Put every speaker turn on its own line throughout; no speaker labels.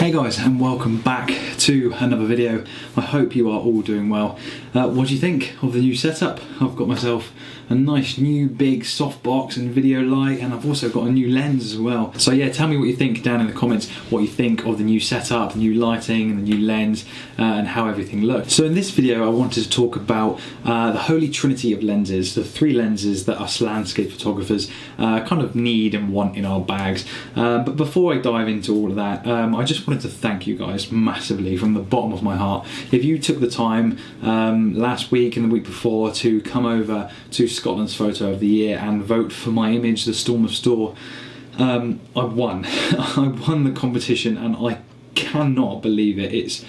Hey guys, and welcome back to another video. I hope you are all doing well. What do you think of the new setup? I've got myself a nice new big softbox and video light, and I've also got a new lens as well. So yeah, tell me what you think down in the comments, what you think of the new setup, the new lighting and the new lens, and how everything looks. So in this video I wanted to talk about the holy trinity of lenses, the three lenses that us landscape photographers kind of need and want in our bags. But before I dive into all of that, I just wanted to thank you guys massively from the bottom of my heart. If you took the time last week and the week before to come over to Scotland's Photo of the Year and vote for my image, the Storm of Store, I won. I won the competition and I cannot believe it. It's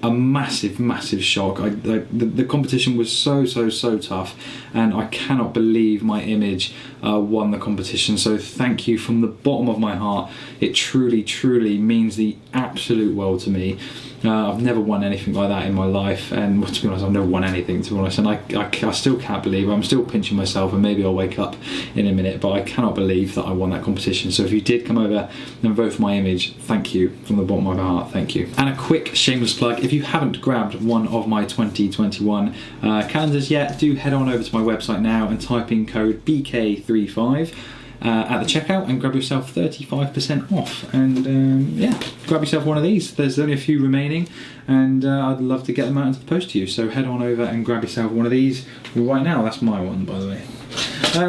a massive shock. The competition was so tough, and I cannot believe my image won the competition. So thank you from the bottom of my heart. It truly means the absolute world to me. I've never won anything like that in my life, and to be honest, I've never won anything, to be honest, and I still can't believe it. I'm still pinching myself, and maybe I'll wake up in a minute, but I cannot believe that I won that competition. So if you did come over and vote for my image, thank you from the bottom of my heart, thank you. And a quick shameless plug, if you haven't grabbed one of my 2021 calendars yet, do head on over to my website now and type in code BK35 at the checkout and grab yourself 35% off, and yeah, grab yourself one of these. There's only a few remaining, and I'd love to get them out into the post to you, so head on over and grab yourself one of these right now. That's my one, by the way.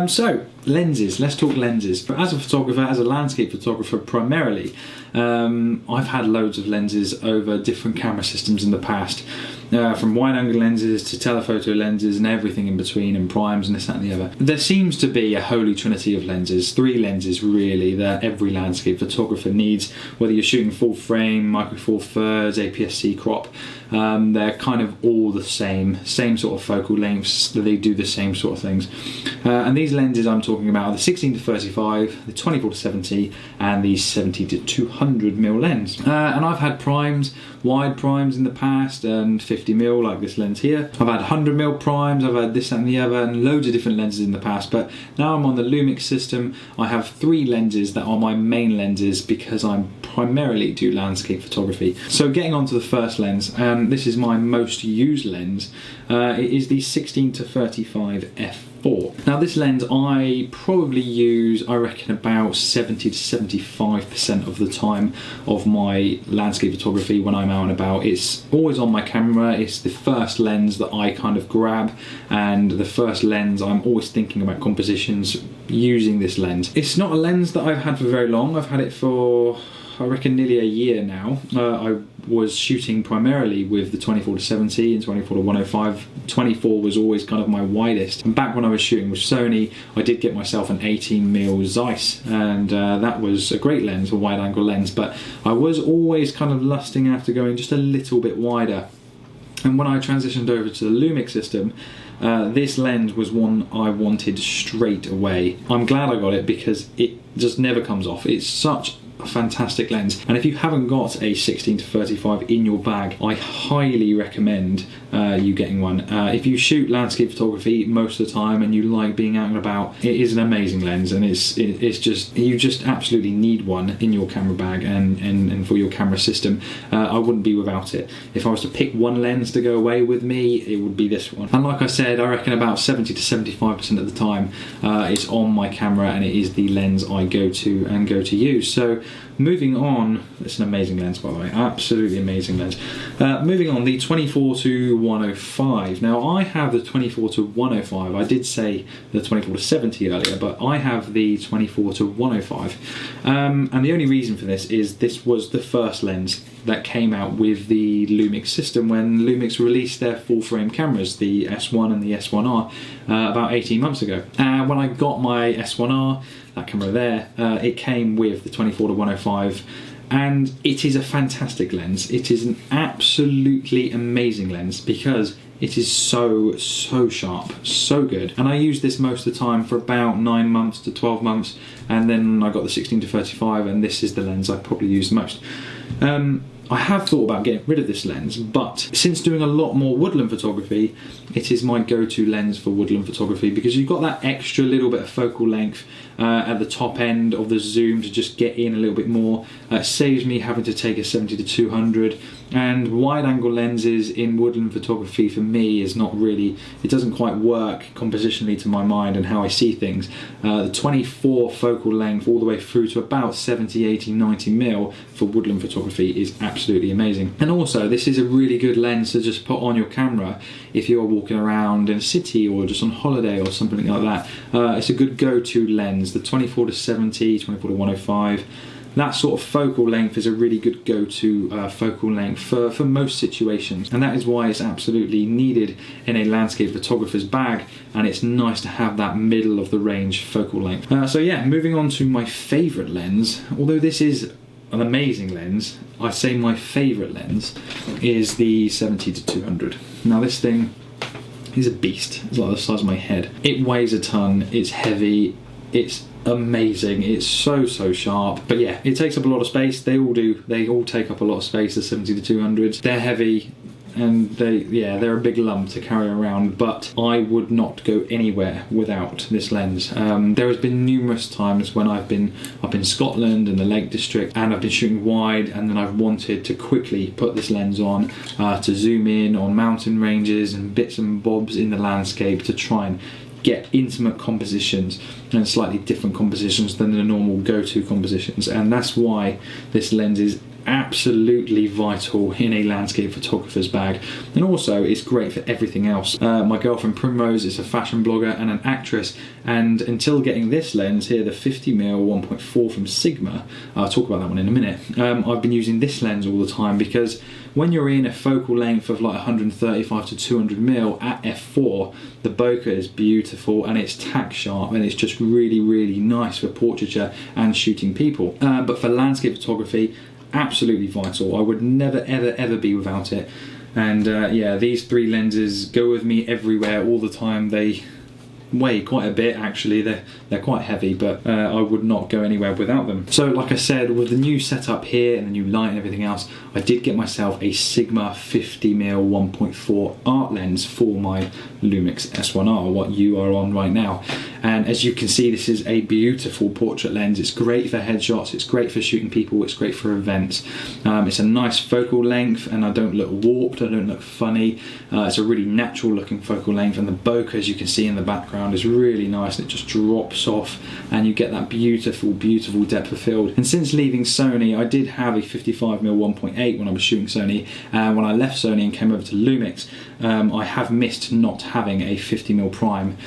So lenses, let's talk lenses. But as a photographer, as a landscape photographer primarily, I've had loads of lenses over different camera systems in the past, from wide angle lenses to telephoto lenses and everything in between, and primes and this, that and the other. There seems to be a holy trinity of lenses, three lenses really, that every landscape photographer needs, whether you're shooting full frame, micro four thirds, APS-C crop. They're kind of all the same sort of focal lengths, they do the same sort of things. And these lenses I'm talking about are the 16 to 35, the 24 to 70, and the 70 to 200mm lens. And I've had primes, wide primes in the past, and 50mm like this lens here. I've had 100mm primes, I've had this, that and the other, and loads of different lenses in the past, but now I'm on the Lumix system. I have three lenses that are my main lenses because I primarily do landscape photography. So getting on to the first lens, this is my most used lens. It is the 16 to 35 f4. Now this lens I probably use, I reckon, about 70 to 75% of the time of my landscape photography when I'm out and about. It's always on my camera, it's the first lens that I kind of grab, and the first lens I'm always thinking about compositions using this lens. It's not a lens that I've had for very long. I've had it for, I reckon, nearly a year now. I was shooting primarily with the 24 to 70 and 24 to 105. 24 was always kind of my widest. And back when I was shooting with Sony, I did get myself an 18mm Zeiss, and that was a great lens, a wide angle lens, but I was always kind of lusting after going just a little bit wider. And when I transitioned over to the Lumix system, this lens was one I wanted straight away. I'm glad I got it because it just never comes off. It's such a fantastic lens, and if you haven't got a 16 to 35 in your bag, I highly recommend you getting one. If you shoot landscape photography most of the time and you like being out and about, it is an amazing lens, and it's just, you just absolutely need one in your camera bag and for your camera system. I wouldn't be without it. If I was to pick one lens to go away with me, it would be this one. And like I said, I reckon about 70 to 75% of the time it's on my camera, and it is the lens I go to use. So moving on, it's an amazing lens, by the way, absolutely amazing lens. Moving on, the 24 to 105. Now I have the 24 to 105. I did say the 24 to 70 earlier, but I have the 24 to 105. And the only reason for this is this was the first lens that came out with the Lumix system when Lumix released their full frame cameras, the S1 and the S1R, about 18 months ago. When I got my S1R, that camera there, it came with the 24 to 105, and it is a fantastic lens. It is an absolutely amazing lens because it is so sharp, so good. And I use this most of the time for about 9 months to 12 months, and then I got the 16 to 35, and this is the lens I probably use the most. I have thought about getting rid of this lens, but since doing a lot more woodland photography, it is my go-to lens for woodland photography, because you've got that extra little bit of focal length at the top end of the zoom to just get in a little bit more. It saves me having to take a 70-200, and wide-angle lenses in woodland photography for me is not really, it doesn't quite work compositionally to my mind and how I see things. The 24 focal length all the way through to about 70, 80, 90 mil for woodland photography is absolutely amazing. And also, this is a really good lens to just put on your camera if you're walking around in a city or just on holiday or something like that. It's a good go-to lens. The 24-70, 24-105, that sort of focal length is a really good go-to focal length for most situations, and that is why it's absolutely needed in a landscape photographer's bag, and it's nice to have that middle of the range focal length. So yeah, moving on to my favourite lens. Although this is an amazing lens, I say my favourite lens is the 70-200. Now this thing is a beast. It's like the size of my head. It weighs a ton, it's heavy, it's amazing, it's so sharp, but yeah, it takes up a lot of space. They all take up a lot of space, the 70-200s. They're heavy and they're a big lump to carry around, but I would not go anywhere without this lens. There has been numerous times when I've been up in Scotland and the Lake District, and I've been shooting wide, and then I've wanted to quickly put this lens on to zoom in on mountain ranges and bits and bobs in the landscape to try and get intimate compositions and slightly different compositions than the normal go-to compositions, and that's why this lens is absolutely vital in a landscape photographer's bag. And also it's great for everything else. My girlfriend Primrose is a fashion blogger and an actress, and until getting this lens here, the 50mm 1.4 from Sigma, I'll talk about that one in a minute, I've been using this lens all the time, because when you're in a focal length of like 135-200mm at f4, the bokeh is beautiful and it's tack sharp, and it's just really nice for portraiture and shooting people. But for landscape photography, absolutely vital. I would never ever be without it. And yeah, these three lenses go with me everywhere all the time. They weigh quite a bit actually, they're quite heavy, but I would not go anywhere without them. So like I said, with the new setup here and the new light and everything else, I did get myself a Sigma 50mm 1.4 art lens for my Lumix S1R, what you are on right now. And as you can see, this is a beautiful portrait lens. It's great for headshots, it's great for shooting people, it's great for events. It's a nice focal length, and I don't look warped, I don't look funny. It's a really natural looking focal length, and the bokeh, as you can see in the background, is really nice, and it just drops off and you get that beautiful depth of field. And since leaving Sony, I did have a 55mm 1.8 when I was shooting Sony, and when I left Sony and came over to Lumix, I have missed not having a 50mm prime,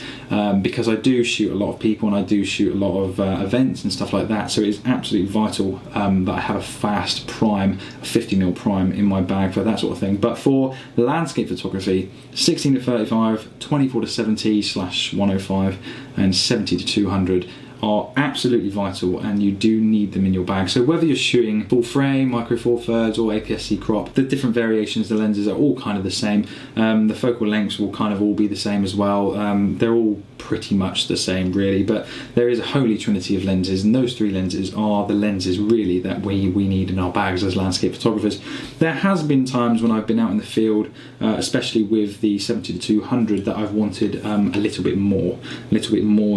because I do shoot a lot of people and I do shoot a lot of events and stuff like that, so it is absolutely vital that I have a fast prime, a 50mm prime in my bag for that sort of thing. But for landscape photography, 16-35, 24-70/105 and 70-200 are absolutely vital, and you do need them in your bag. So whether you're shooting full frame, micro four thirds or APS-C crop, the different variations of the lenses are all kind of the same. The focal lengths will kind of all be the same as well. They're all pretty much the same really, but there is a holy trinity of lenses, and those three lenses are the lenses really that we need in our bags as landscape photographers. There has been times when I've been out in the field, especially with the 70-200, that I've wanted a little bit more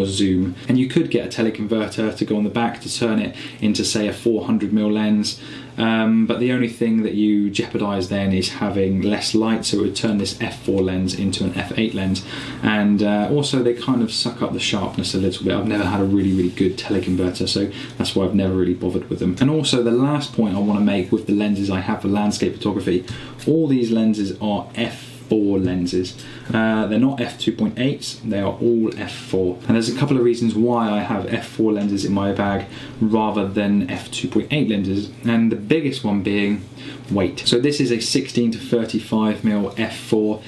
zoom, and you could get a teleconverter to go on the back to turn it into say a 400mm lens. But the only thing that you jeopardise then is having less light, so it would turn this f4 lens into an f8 lens, and also they kind of suck up the sharpness a little bit. I've never had a really good teleconverter, so that's why I've never really bothered with them. And also the last point I want to make with the lenses I have for landscape photography, all these lenses are f4 lenses. They're not f2.8s, they are all f4, and there's a couple of reasons why I have f4 lenses in my bag rather than f2.8 lenses, and the biggest one being weight. So this is a 16-35mm f4.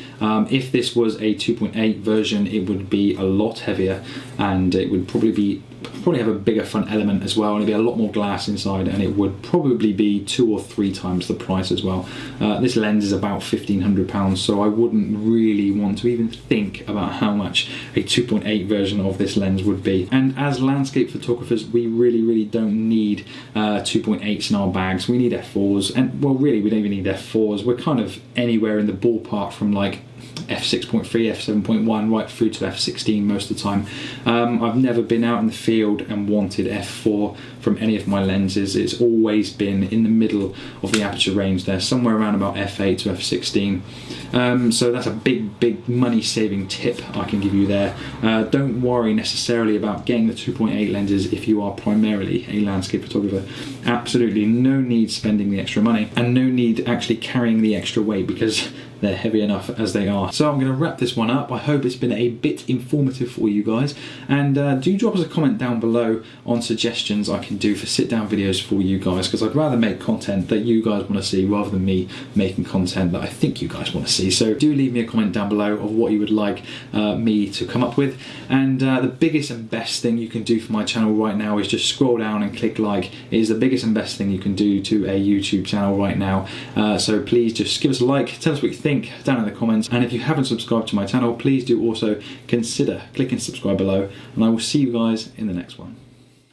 If this was a 2.8 version, it would be a lot heavier, and it would probably be probably have a bigger front element as well, and it'd be a lot more glass inside, and it would probably be 2 or 3 times the price as well. This lens is about £1,500, so I wouldn't really want to even think about how much a 2.8 version of this lens would be. And as landscape photographers, we really don't need 2.8s in our bags. We need f4s, and well, really we don't even need f4s. We're kind of anywhere in the ballpark from like f6.3, f7.1 right through to f16 most of the time. I've never been out in the field and wanted f4 from any of my lenses. It's always been in the middle of the aperture range there, somewhere around about f8 to f16. So that's a big money saving tip I can give you there. Don't worry necessarily about getting the 2.8 lenses if you are primarily a landscape photographer. Absolutely no need spending the extra money, and no need actually carrying the extra weight, because they're heavy enough as they are. So I'm going to wrap this one up. I hope it's been a bit informative for you guys, and do drop us a comment down below on suggestions I can do for sit down videos for you guys, because I'd rather make content that you guys want to see rather than me making content that I think you guys want to see. So do leave me a comment down below of what you would like me to come up with. And the biggest and best thing you can do for my channel right now is just scroll down and click like. It is the biggest and best thing you can do to a YouTube channel right now. So please just give us a like, tell us what you think down in the comments, and if you haven't subscribed to my channel, please do also consider clicking subscribe below, and I will see you guys in the next one.